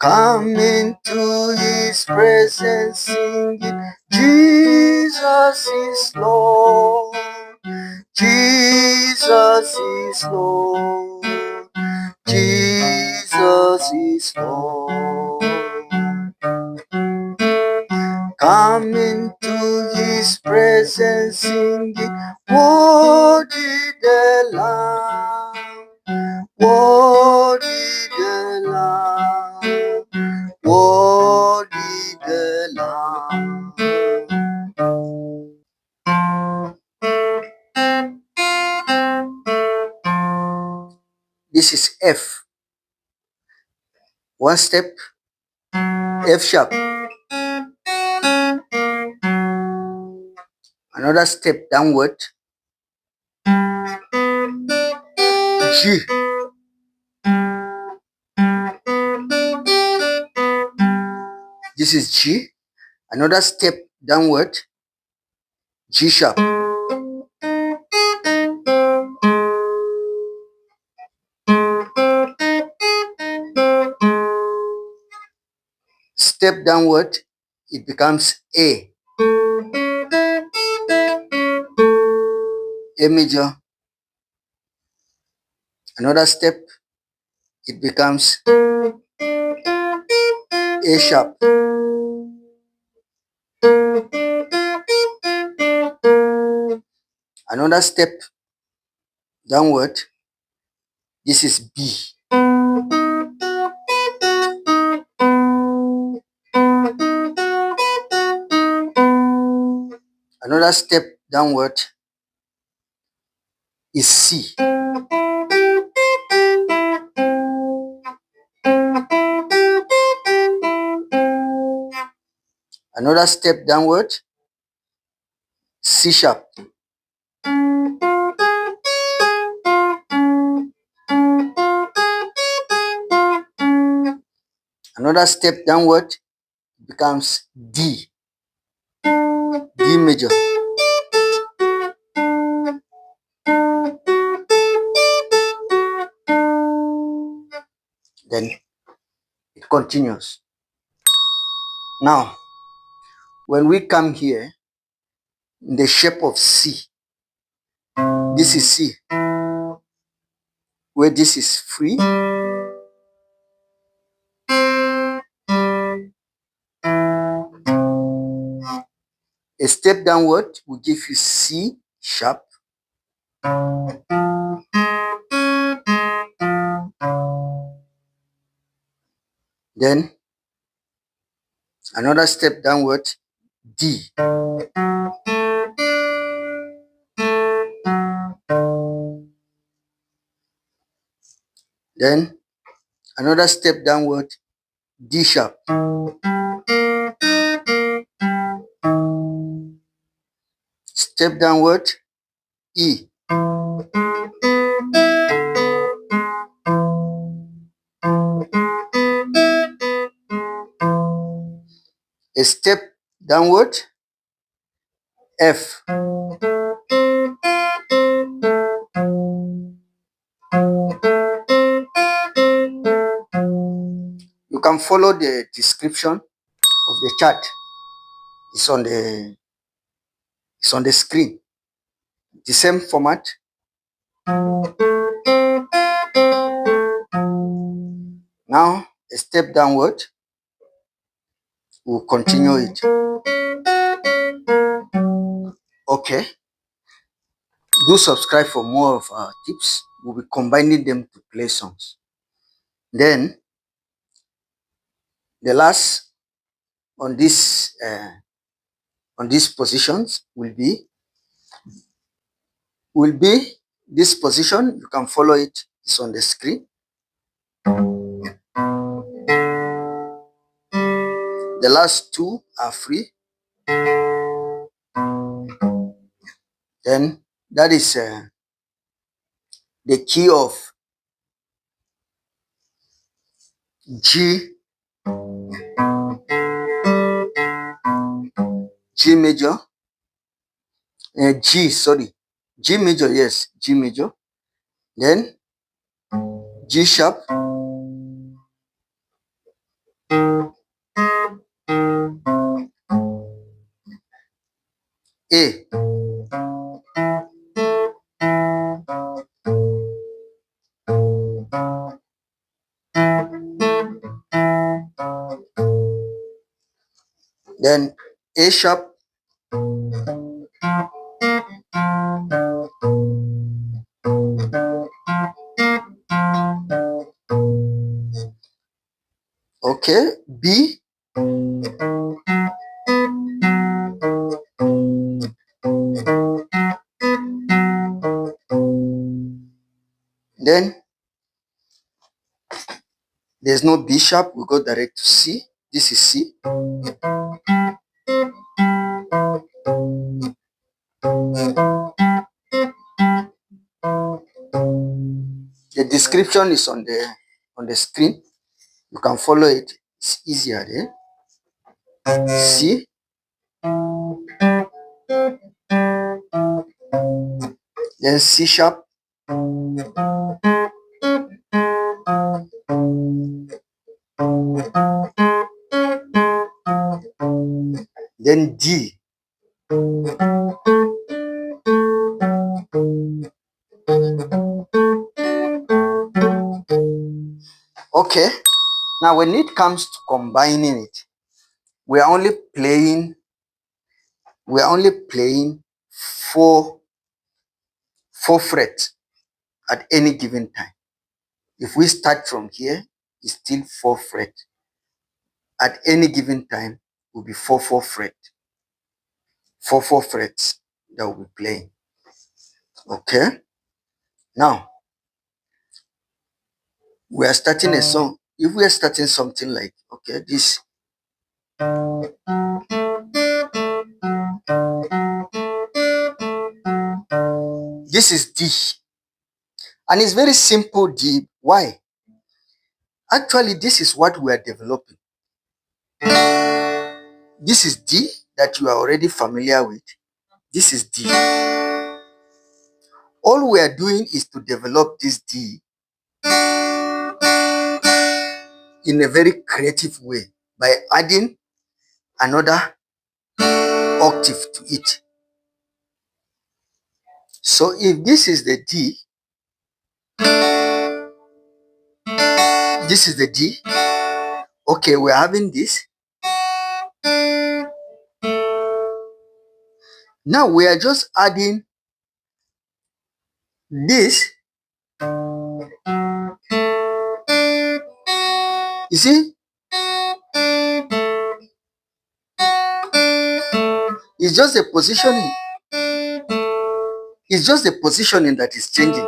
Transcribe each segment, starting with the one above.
Come into his presence singing, Jesus is Lord, Jesus is Lord, Jesus is Lord. Come into his presence singing, worthy the Lamb, worthy the Lamb, worthy the Lamb. This is F. One step, F sharp. Another step downward, G. This is G. Another step downward, G sharp. Step downward, it becomes A. A major. Another step, it becomes A sharp. Another step downward, this is B. Another step downward is C. Another step downward, C sharp. Another step downward becomes D. D major. Then it continues. Now, when we come here in the shape of C, this is C, where this is free. A step downward will give you C sharp. Then another step downward, D. Then another step downward, D sharp. Step downward, E. A step downward, F. You can follow the description of the chart. It's on the screen. The same format. Now a step downward. We'll continue it. Okay. Do subscribe for more of our tips. We'll be combining them to play songs. Then the last on these positions will be this position. You can follow it. It's on the screen. The last two are free. Then that is the key of G, G major, G major, yes, G major. Then G sharp, A. Then A sharp, okay, B, then there's no B sharp, we go direct to C. This is C. The description is on the screen. You can follow it. It's easier there. C, then C sharp, then D. Okay. Now when it comes to combining it, we are only playing four frets at any given time. If we start from here, it's still 4 frets. At any given time will be 4 fret. 4 frets that will be playing. Okay. Now we are starting a song. If we are starting something like, okay, this is D, and it's very simple D. Why? Actually, this is what we are developing. This is D that you are already familiar with. This is D. All we are doing is to develop this D in a very creative way by adding another octave to it. So if this is the D, this is the D, okay, we're having this. Now we are just adding this. You see? It's just the positioning. It's just the positioning that is changing.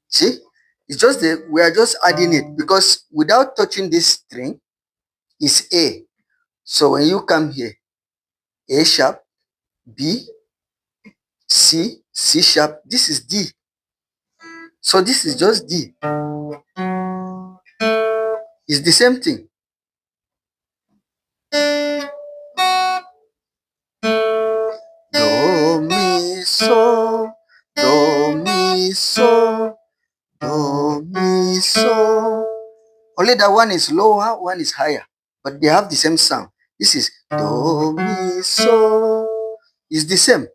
See? It's just we are just adding it because without touching this string, it's A. So when you come here, A sharp, B, C, C sharp, this is D. So this is just D. It's the same thing. Do, mi, so, do, mi, so, do, mi, so. Only that one is lower, one is higher, but they have the same sound. This is do, mi, so. It's the same.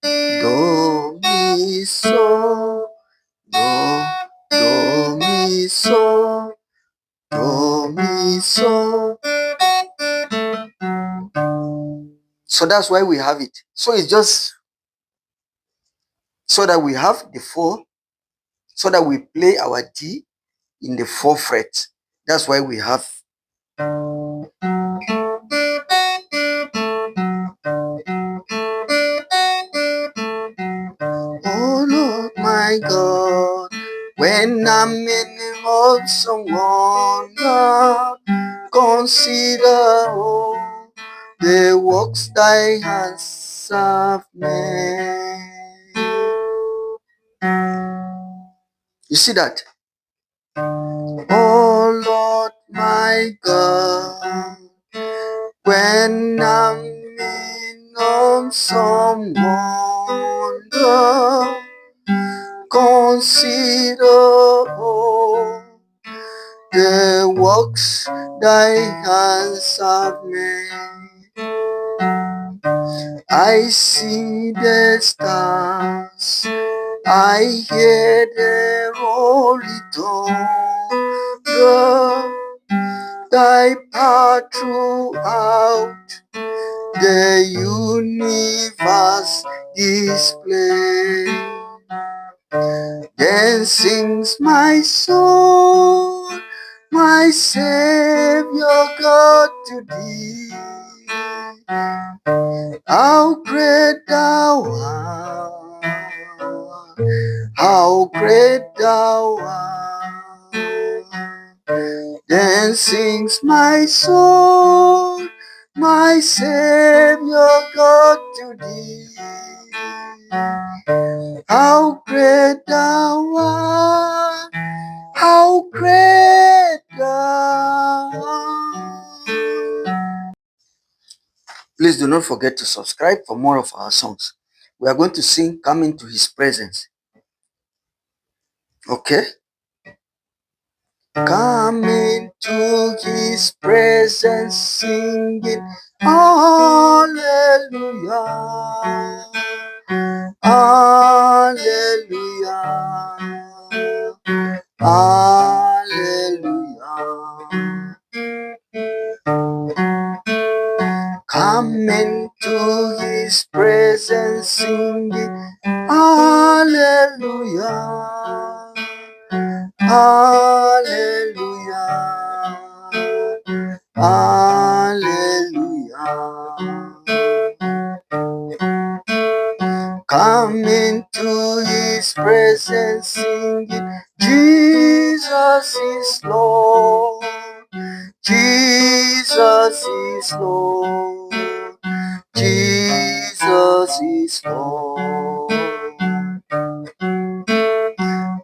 Do, mi, so, do, mi, so, do, mi, so. So that's why we have it. So it's just so that we have the 4, so that we play our D in the 4 frets. That's why we have. Oh Lord my God, when I'm in the of someone, Lord, consider all the works thy hands have made. You see that? Oh Lord my God, when I'm in awesome wonder. Consider all the works thy hands have made. I see the stars, I hear the rolling thunder, thy path throughout the universe display. Then sings my soul, my Savior God to thee. How great thou art, how great thou art. Then sings my soul, my Savior God to thee. How great thou art, how great thou art. Please do not forget to subscribe for more of our songs. We are going to sing Come Into His Presence. Okay? Come into His presence, singing Hallelujah. Hallelujah. Hallelujah. Come into His presence, singing Hallelujah. Hallelujah. Hallelujah. Come into His presence, singing Jesus is Lord. Jesus is Lord. Jesus is Lord.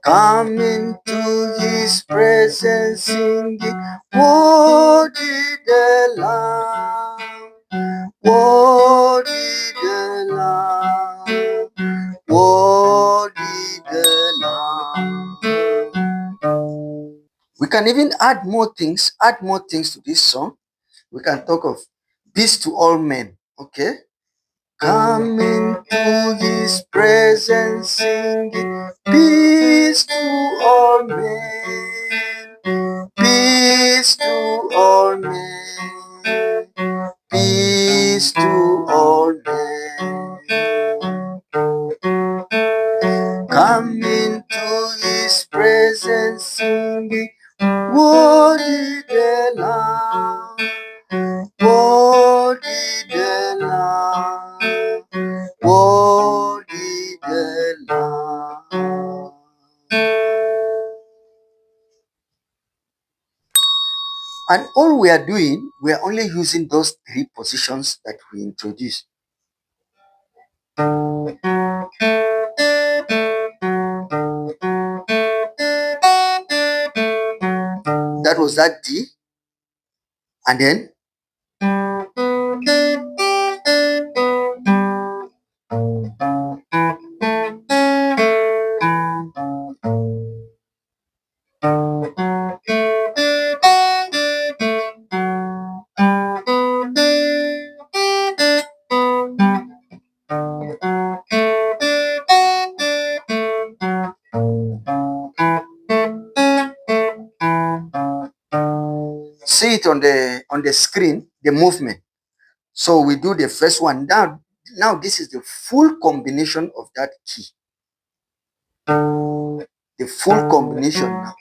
Come into His presence, singing, worthy the Lamb, worthy the Lamb, worthy the Lamb. We can even add more things to this song. We can talk of peace to all men, okay? Come into His presence, singing peace to all men, peace to all men, peace to all men. Come into His presence, singing, worthy the Lamb, worthy the Lamb, worthy the Lamb. And all we are doing, we are only using those three positions that we introduced. That was that D, and then see it on the screen, the movement. So we do the first one. Now this is the full combination of that key. The full combination now.